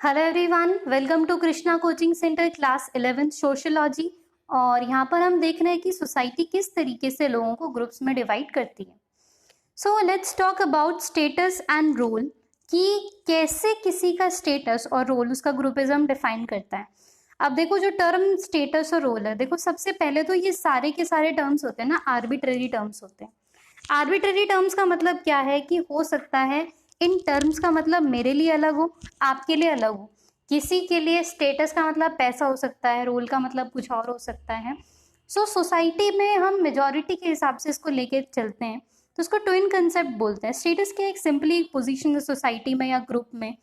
Hello everyone, welcome to Krishna coaching centre class 11 sociology. और यहाँ पर हम देख रहे हैं कि सोसाइटी किस तरीके से लोगों को ग्रुप्स में डिवाइड करती है। So let's talk about status and role, कि कैसे किसी का स्टेटस और रोल उसका ग्रुपिज्म डिफाइन करता है। अब देखो, जो टर्म स्टेटस और रोल है, देखो सबसे पहले तो ये सारे के सारे टर्म्स होते हैं ना, आर्बिट्ररी टर्म्स होते हैं। आर्बिट्ररी टर्म्स का मतलब क्या है कि हो सकता है इन टर्म्स का मतलब मेरे लिए अलग हो, आपके लिए अलग हो। किसी के लिए स्टेटस का मतलब पैसा हो सकता है, रोल का मतलब कुछ और हो सकता है। सो सोसाइटी में हम मेजॉरिटी के हिसाब से इसको लेके चलते हैं, तो उसको ट्विन कंसेप्ट बोलते हैं। स्टेटस क्या, एक सिंपली एक पोजीशन है सोसाइटी में या ग्रुप में।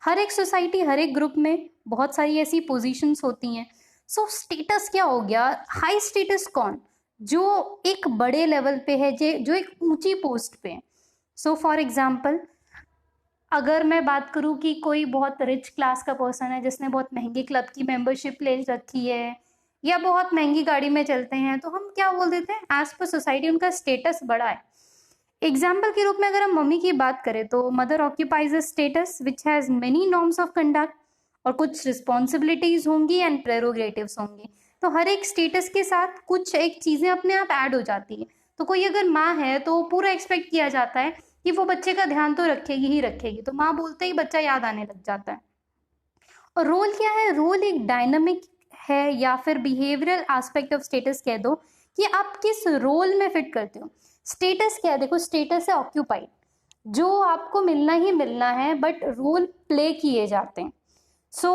हर एक सोसाइटी, हर एक ग्रुप में बहुत सारी ऐसी पोजीशंस होती हैं। सो स्टेटस क्या हो गया, हाई स्टेटस कौन, जो एक बड़े लेवल पे है, जो एक ऊंची पोस्ट पे है। सो फॉर एग्जाम्पल, अगर मैं बात करूं कि कोई बहुत रिच क्लास का पर्सन है जिसने बहुत महंगे क्लब की मेंबरशिप ले रखी है या बहुत महंगी गाड़ी में चलते हैं, तो हम क्या बोल देते हैं, एज पर सोसाइटी उनका स्टेटस बड़ा है। एग्जाम्पल के रूप में अगर हम मम्मी की बात करें तो mother occupies a status which has many norms of conduct, और कुछ रिस्पॉन्सिबिलिटीज होंगी एंड प्रेरोगेटिव्स होंगे। तो हर एक स्टेटस के साथ कुछ एक चीजें अपने आप ऐड हो जाती है। तो कोई अगर माँ है तो पूरा एक्सपेक्ट किया जाता है कि वो बच्चे का ध्यान तो रखेगी ही रखेगी, तो माँ बोलते ही बच्चा याद आने लग जाता है। और रोल क्या है, रोल एक डायनामिक है या फिर बिहेवियरल एस्पेक्ट ऑफ स्टेटस कह दो, कि आप किस रोल में फिट करते हो। स्टेटस क्या है, देखो स्टेटस है ऑक्यूपाइड, जो आपको मिलना ही मिलना है, बट रोल प्ले किए जाते हैं। सो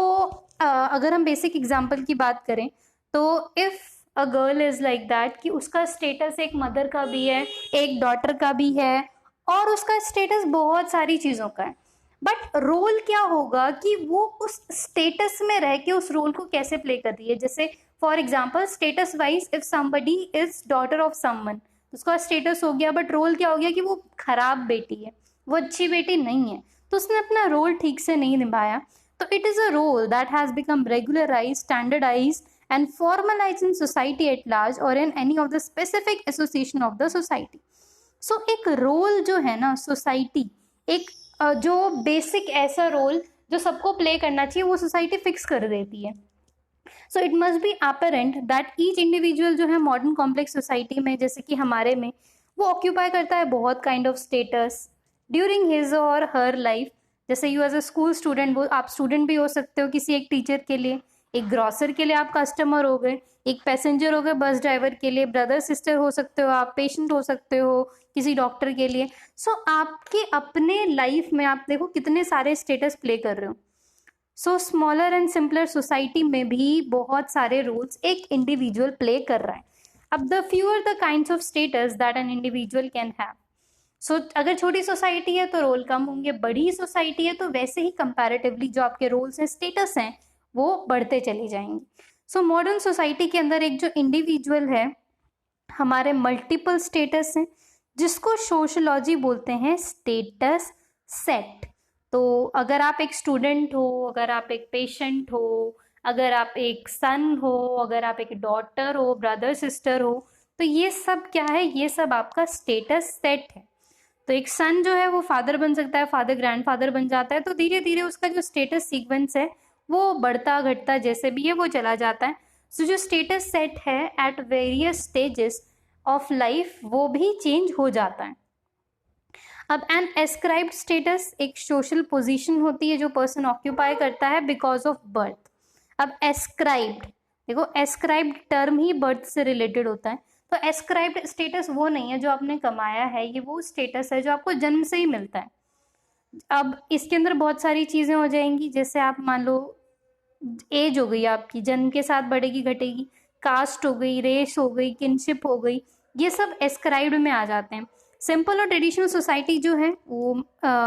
अगर हम बेसिक एग्जाम्पल की बात करें तो if a girl is like that, कि उसका स्टेटस एक मदर का भी है, एक डॉटर का भी है, और उसका स्टेटस बहुत सारी चीजों का है। बट रोल क्या होगा कि वो उस स्टेटस में रह के उस रोल को कैसे प्ले कर रही है। जैसे for example, status wise if somebody is daughter of someone, उसका स्टेटस हो गया, बट रोल क्या हो गया कि वो खराब बेटी है, वो अच्छी बेटी नहीं है, तो उसने अपना रोल ठीक से नहीं निभाया। तो it is a role that has become regularized, standardized and formalized in society at large or in any of the specific association of the society. So एक रोल जो है ना सोसाइटी, एक जो बेसिक ऐसा रोल जो सबको प्ले करना चाहिए वो सोसाइटी फिक्स कर देती है। So it must be apparent that each individual जो है मॉडर्न कॉम्प्लेक्स सोसाइटी में, जैसे कि हमारे में, वो ऑक्यूपाई करता है बहुत kind of status during his और हर लाइफ। जैसे you as a school student, वो आप स्टूडेंट भी हो सकते हो किसी एक टीचर के लिए, एक ग्रॉसर के लिए आप कस्टमर हो गए, एक पैसेंजर हो गए बस ड्राइवर के लिए, ब्रदर सिस्टर हो सकते हो आप, पेशेंट हो सकते हो किसी डॉक्टर के लिए। सो आपके अपने लाइफ में आप देखो कितने सारे स्टेटस प्ले कर रहे हो। सो स्मॉलर एंड सिंपलर सोसाइटी में भी बहुत सारे रोल्स एक इंडिविजुअल प्ले कर रहा है। अब the fewer the kinds of status that an individual can have. So अगर छोटी सोसाइटी है तो रोल कम होंगे, बड़ी सोसाइटी है तो वैसे ही कंपैरेटिवली जो आपके रोल्स हैं, स्टेटस हैं, वो बढ़ते चली जाएंगे। सो मॉडर्न सोसाइटी के अंदर एक जो इंडिविजुअल है, हमारे मल्टीपल स्टेटस हैं, जिसको सोशोलॉजी बोलते हैं स्टेटस सेट। तो अगर आप एक स्टूडेंट हो, अगर आप एक पेशेंट हो, अगर आप एक सन हो, अगर आप एक डॉटर हो, ब्रदर सिस्टर हो, तो ये सब क्या है, ये सब आपका स्टेटस सेट है। तो एक सन जो है वो फादर बन सकता है, फादर ग्रैंडफादर बन जाता है, तो धीरे धीरे उसका जो स्टेटस सीक्वेंस है वो बढ़ता घटता जैसे भी है वो चला जाता है। सो जो स्टेटस सेट है at various stages of life वो भी चेंज हो जाता है। अब एन एस्क्राइब्ड स्टेटस एक सोशल पोजीशन होती है जो पर्सन ऑक्यूपाई करता है बिकॉज ऑफ बर्थ। अब एस्क्राइब्ड, देखो एस्क्राइब्ड टर्म ही बर्थ से रिलेटेड होता है। तो एस्क्राइब्ड स्टेटस वो नहीं है जो आपने कमाया है, ये वो स्टेटस है जो आपको जन्म से ही मिलता है। अब इसके अंदर बहुत सारी चीजें हो जाएंगी, जैसे आप मान लो एज हो गई आपकी, जन्म के साथ बढ़ेगी घटेगी, कास्ट हो गई, रेस हो गई, किनशिप हो गई, ये सब एस्क्राइब्ड में आ जाते हैं। सिंपल और ट्रेडिशनल सोसाइटी जो है वो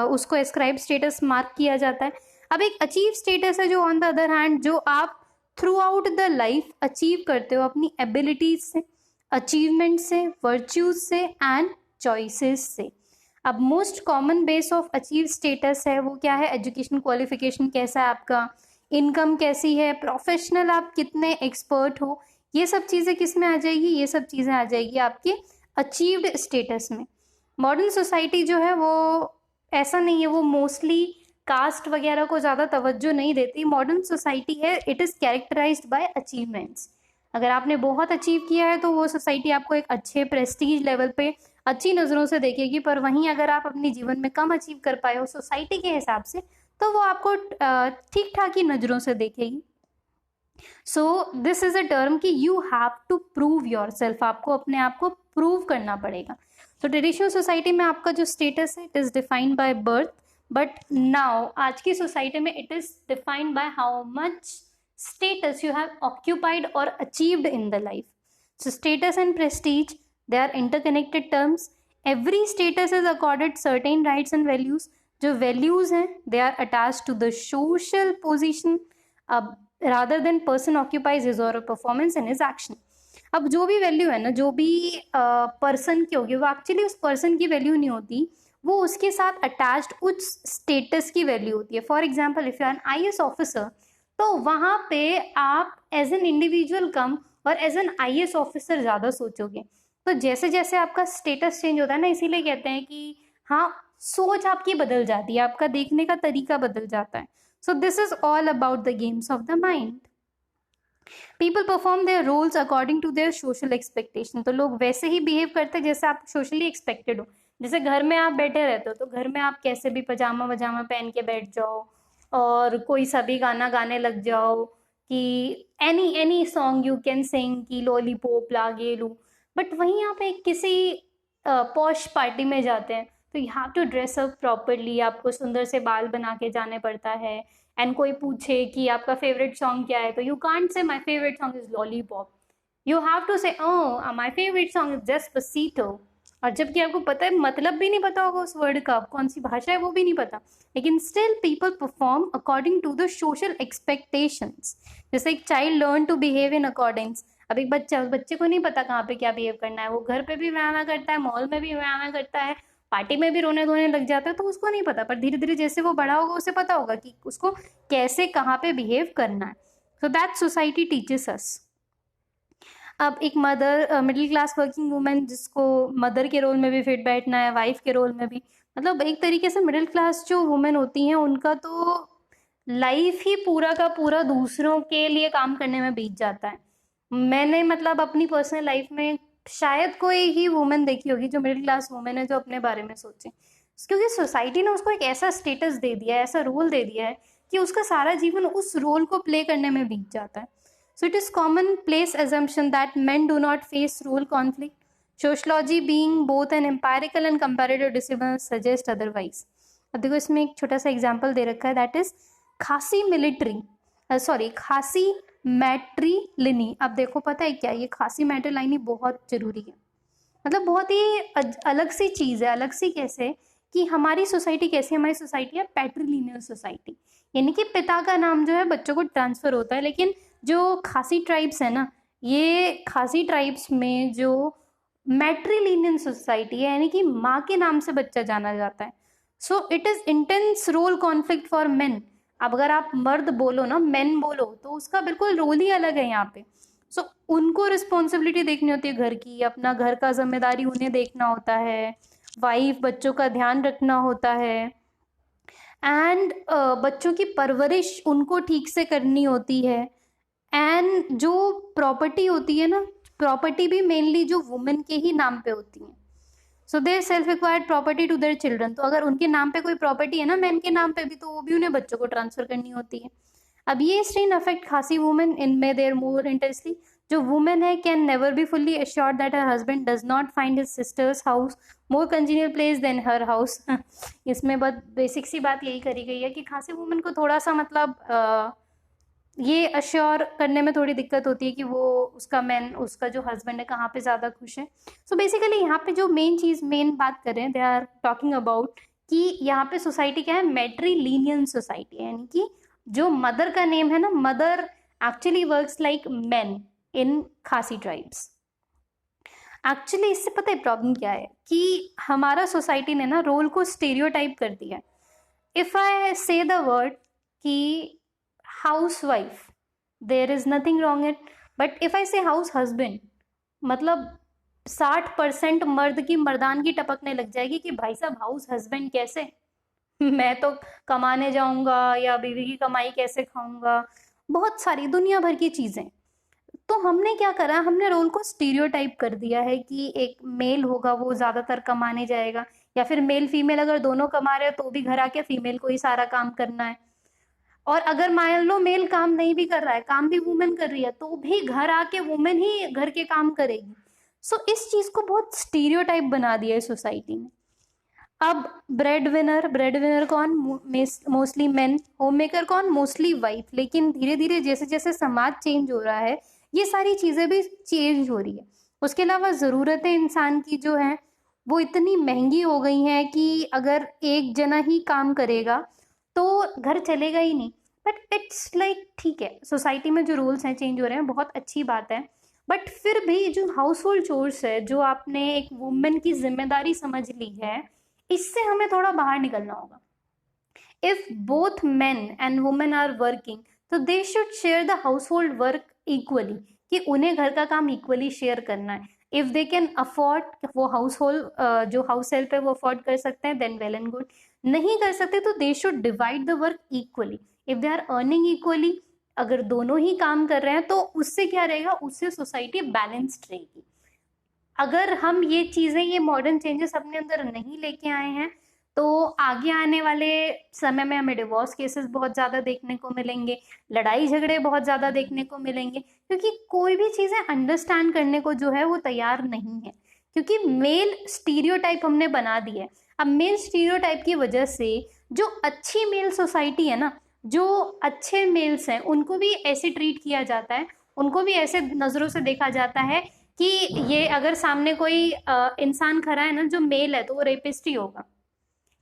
उसको एस्क्राइब स्टेटस मार्क किया जाता है। अब एक अचीव स्टेटस है जो ऑन द अदर हैंड जो आप through out the life achieve करते हो अपनी एबिलिटीज से, अचीवमेंट से, वर्च्यूज से एंड चॉइसेस से। अब most common base of achieve status है वो क्या है, एजुकेशन क्वालिफिकेशन कैसा है आपका, इनकम कैसी है, प्रोफेशनल आप कितने एक्सपर्ट हो, ये सब चीज़ें किस में आ जाएगी, ये सब चीज़ें आ जाएगी आपके अचीव्ड स्टेटस में। मॉडर्न सोसाइटी जो है वो ऐसा नहीं है, वो मोस्टली कास्ट वगैरह को ज़्यादा तवज्जो नहीं देती। मॉडर्न सोसाइटी है, it is characterized by achievements. अगर आपने बहुत अचीव किया है तो वो सोसाइटी आपको एक अच्छे प्रेस्टीज लेवल पे अच्छी नज़रों से देखेगी, पर वहीं अगर आप अपने जीवन में कम अचीव कर पाए हो सोसाइटी के हिसाब से, तो वो आपको ठीक ठाक ही नज़रों से देखेगी। So this is a term कि you have to prove yourself, आपको अपने आप को प्रूव करना पड़ेगा। तो ट्रेडिशनल सोसाइटी में आपका जो स्टेटस है it is defined by birth, but now आज की सोसाइटी में it is defined by how much status you have occupied or achieved in the life. So status and prestige, they are interconnected terms. Every status is accorded certain rights and values. जो values हैं they are attached to the social position rather than person occupies his or her performance in his action. अब जो भी value है ना, जो भी person की होगी, वो एक्चुअली उस पर्सन की वैल्यू नहीं होती, वो उसके साथ अटैच्ड उस स्टेटस की वैल्यू होती है। For example if you are an IAS officer, तो वहाँ पे आप एज एन इंडिविजुअल कम और एज एन IAS ऑफिसर ज़्यादा सोचोगे। तो जैसे जैसे आपका स्टेटस चेंज होता है ना, इसीलिए कहते हैं कि हाँ, सोच आपकी बदल जाती है, आपका देखने का तरीका बदल जाता है। So this is all about the games of the mind. People perform their roles according to their social expectation. तो लोग वैसे ही बिहेव करते हैं जैसे आप सोशली एक्सपेक्टेड हो। जैसे घर में आप बैठे रहते हो तो घर में आप कैसे भी पजामा वजामा पहन के बैठ जाओ और कोई सा भी गाना गाने लग जाओ कि any song you can sing कि लॉलीपॉप ला ये लू। बट वहीं आप एक किसी पॉश पार्टी में जाते हैं तो you have to dress up properly, आपको सुंदर से बाल बना के जाने पड़ता है। एंड कोई पूछे कि आपका फेवरेट सॉन्ग क्या है, तो you can't say my favourite song is lollipop, you have to say oh my favourite song is Despacito. और जबकि आपको पता है, मतलब भी नहीं पता होगा उस वर्ड का, कौन सी भाषा है वो भी नहीं पता, लेकिन still people perform according to the social expectations. जैसे एक child learn to behave in accordance. अब एक बच्चा, उस बच्चे को नहीं पता कहाँ पे क्या बिहेव करना है, वो घर पे भी व्यायाम करता है, मॉल में भी व्यायाम करता है, पार्टी में भी रोने धोने लग जाता है, तो उसको नहीं पता। पर धीरे धीरे जैसे वो बड़ा होगा उसे पता होगा कि उसको कैसे कहाँ पे बिहेव करना है। So that society teaches us. अब एक mother, middle class working women, जिसको मदर के रोल में भी फिट बैठना है, वाइफ के रोल में भी, मतलब एक तरीके से मिडिल क्लास जो वुमेन होती हैं उनका तो लाइफ ही पूरा का पूरा दूसरों के लिए काम करने में बीत जाता है। मैंने मतलब अपनी पर्सनल लाइफ में शायद कोई ही वुमेन देखी होगी जो मिडिल क्लास वुमेन है जो अपने बारे में सोचे, क्योंकि सोसाइटी ने उसको एक ऐसा स्टेटस दे दिया है, ऐसा रोल दे दिया है कि उसका सारा जीवन उस रोल को प्ले करने में बीत जाता है। So it is commonplace assumption that men do not face role conflict. Sociology being both an empirical and comparative discipline suggests otherwise. अब देखो इसमें एक छोटा सा एग्जाम्पल दे रखा है, दैट इज खासी मैट्रिलिनी। अब देखो पता है क्या, ये खासी मैट्रिलिनी बहुत जरूरी है, मतलब बहुत ही अलग सी चीज़ है। अलग सी कैसे कि हमारी सोसाइटी कैसी, हमारी सोसाइटी है पैट्रिलिनियल सोसाइटी, यानी कि पिता का नाम जो है बच्चों को ट्रांसफर होता है। लेकिन जो खासी ट्राइब्स है ना, ये खासी ट्राइब्स में जो मैट्रिलिनियल सोसाइटी है, यानी कि माँ के नाम से बच्चा जाना जाता है। So it is intense role conflict for men. अब अगर आप मर्द बोलो ना, मेन बोलो, तो उसका बिल्कुल रोल ही अलग है यहाँ पे। सो उनको रिस्पॉन्सिबिलिटी देखनी होती है घर की, अपना घर का जिम्मेदारी उन्हें देखना होता है, वाइफ बच्चों का ध्यान रखना होता है, एंड बच्चों की परवरिश उनको ठीक से करनी होती है। एंड जो प्रॉपर्टी होती है ना, प्रॉपर्टी भी मेनली जो वुमेन के ही नाम पे होती है। So their self acquired property to their children. तो अगर उनके नाम पे कोई प्रॉपर्टी है ना मैन के नाम पे भी, तो वो भी उन्हें बच्चों को ट्रांसफर करनी होती है। अब ये स्ट्रेन अफेक्ट खासी वुमेन इनमें देयर मोर इंटेंसली। जो वुमेन है can never be fully assured that her husband does not find his sisters house more congenial place than her house. इसमें बहुत बेसिक सी बात यही करी गई है कि खासी वुमेन को थोड़ा सा मतलब ये अश्योर करने में थोड़ी दिक्कत होती है कि वो उसका जो हस्बैंड है कहाँ पे ज़्यादा खुश है। सो बेसिकली यहाँ पे जो मेन बात कर रहे हैं, दे आर टॉकिंग अबाउट कि यहाँ पे सोसाइटी क्या है, मैट्रिलिनियल सोसाइटी है, यानी कि जो मदर का नेम है ना, mother actually works like man in खासी ट्राइब्स। एक्चुअली इससे पता है प्रॉब्लम क्या है कि हमारा सोसाइटी ने ना रोल को स्टेरियोटाइप कर दिया है। If I say the word कि housewife, there is nothing wrong it, but if I say house husband, मतलब 60% मर्द की मर्दानगी टपकने लग जाएगी कि भाई साहब हाउस हस्बैंड कैसे, मैं तो कमाने जाऊंगा या बीवी की कमाई कैसे खाऊंगा, बहुत सारी दुनिया भर की चीजें। तो हमने क्या करा, हमने रोल को स्टीरियोटाइप कर दिया है कि एक मेल होगा वो ज्यादातर कमाने जाएगा, या फिर मेल फीमेल अगर दोनों कमा रहे हो तो भी घर आके फीमेल को ही सारा काम करना है। और अगर मान लो मेल काम नहीं भी कर रहा है, काम भी वुमेन कर रही है, तो भी घर आके वुमेन ही घर के काम करेगी। सो इस चीज को बहुत स्टीरियोटाइप बना दिया है सोसाइटी में। अब ब्रेड विनर कौन, मोस्टली मेन। होम मेकर कौन, मोस्टली वाइफ। लेकिन धीरे धीरे जैसे जैसे समाज चेंज हो रहा है, ये सारी चीजें भी चेंज हो रही है। उसके अलावा जरूरतें इंसान की जो है वो इतनी महंगी हो गई हैं कि अगर एक जना ही काम करेगा तो घर चलेगा ही नहीं। बट इट्स लाइक ठीक है, सोसाइटी में जो रूल्स हैं चेंज हो रहे हैं, बहुत अच्छी बात है। बट फिर भी जो हाउस होल्ड चोर्स है, जो आपने एक वुमेन की जिम्मेदारी समझ ली है, इससे हमें थोड़ा बाहर निकलना होगा। If both men and women are working, तो they should share the household work equally, कि उन्हें घर का काम इक्वली शेयर करना है। इफ दे कैन अफोर्ड, वो हाउस होल्ड जो हाउस हेल्प है वो अफोर्ड कर सकते हैं, देन वेल एंड गुड। नहीं कर सकते तो they should divide the work equally. If they are earning equally, अगर दोनों ही काम कर रहे हैं तो उससे क्या रहेगा, उससे सोसाइटी बैलेंस्ड रहेगी। अगर हम ये चीजें, ये मॉडर्न चेंजेस अपने अंदर नहीं लेके आए हैं, तो आगे आने वाले समय में हमें डिवोर्स केसेस बहुत ज्यादा देखने को मिलेंगे, लड़ाई झगड़े बहुत ज्यादा देखने को मिलेंगे, क्योंकि कोई भी चीजें अंडरस्टैंड करने को जो है वो तैयार नहीं है, क्योंकि मेल स्टीरियोटाइप हमने बना दी है। अब मेल स्टीरियोटाइप की वजह से जो अच्छी मेल सोसाइटी है ना, जो अच्छे मेल्स हैं, उनको भी ऐसे ट्रीट किया जाता है, उनको भी ऐसे नजरों से देखा जाता है कि ये अगर सामने कोई इंसान खड़ा है ना जो मेल है, तो वो रेपिस्ट ही होगा।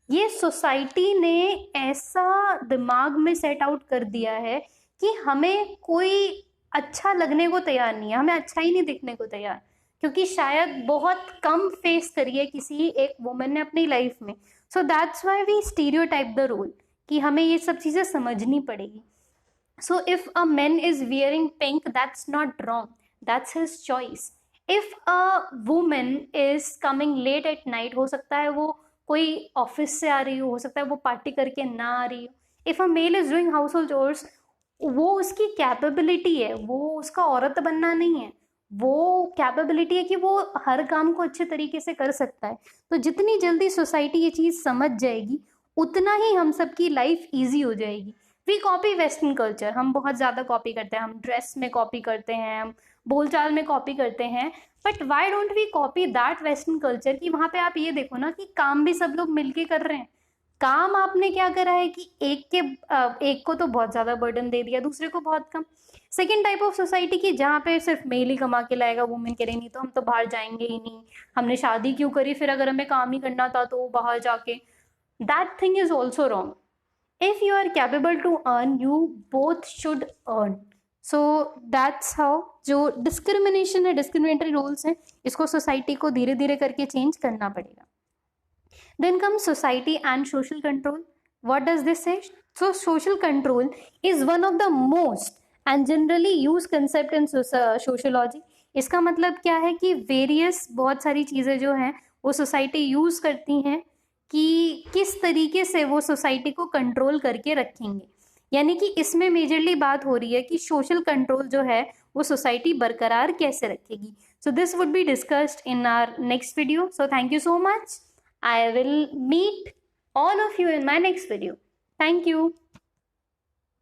ये सोसाइटी ने ऐसा दिमाग में सेट आउट कर दिया है कि हमें कोई अच्छा लगने को तैयार नहीं है, हमें अच्छा ही नहीं दिखने को तैयार, क्योंकि शायद बहुत कम फेस करी है किसी एक वुमन ने अपनी लाइफ में। So that's why we stereotype the role, कि हमें ये सब चीजें समझनी पड़ेगी। So if a man is wearing pink, that's not wrong. That's his choice. If a woman is coming late at night, हो सकता है वो कोई ऑफिस से आ रही हो सकता है वो पार्टी करके ना आ रही हो। If a male is doing household chores, वो उसकी कैपेबिलिटी है, वो उसका औरत बनना नहीं है, वो कैपेबिलिटी है कि वो हर काम को अच्छे तरीके से कर सकता है। तो जितनी जल्दी सोसाइटी ये चीज समझ जाएगी, उतना ही हम सबकी लाइफ ईजी हो जाएगी। वी कॉपी वेस्टर्न कल्चर, हम बहुत ज़्यादा कॉपी करते हैं, हम ड्रेस में कॉपी करते हैं, हम बोलचाल में कॉपी करते हैं। But why don't we copy that western culture, कि वहाँ पे आप ये देखो ना कि काम भी सब लोग मिलके कर रहे हैं। काम आपने क्या करा है कि एक को तो बहुत ज़्यादा बर्डन दे दिया, दूसरे को बहुत कम। सेकेंड टाइप ऑफ सोसाइटी की जहाँ पे सिर्फ मेल ही कमा के लाएगा, वुमेन कह रही नहीं तो हम तो बाहर जाएंगे ही नहीं, हमने शादी क्यों करी फिर अगर हमें काम ही करना था तो बाहर जाके। That thing is also wrong. If you are capable to earn, you both should earn. So that's how जो डिस्क्रिमिनेशन है, डिस्क्रिमिनेटरी रूल्स हैं, इसको सोसाइटी को धीरे धीरे करके चेंज करना पड़ेगा। Then comes society and social control. What does this say? So social control is one of the most and generally used concept in sociology. इसका मतलब क्या है कि वेरियस बहुत सारी चीज़ें जो हैं वो सोसाइटी यूज़ करती हैं कि किस तरीके से वो सोसाइटी को कंट्रोल करके रखेंगे। यानी कि इसमें मेजरली बात हो रही है कि सोशल कंट्रोल जो है वो सोसाइटी बरकरार कैसे रखेगी। So this would be discussed in our next video. So thank you so much. I will meet all of you in my next video. Thank you.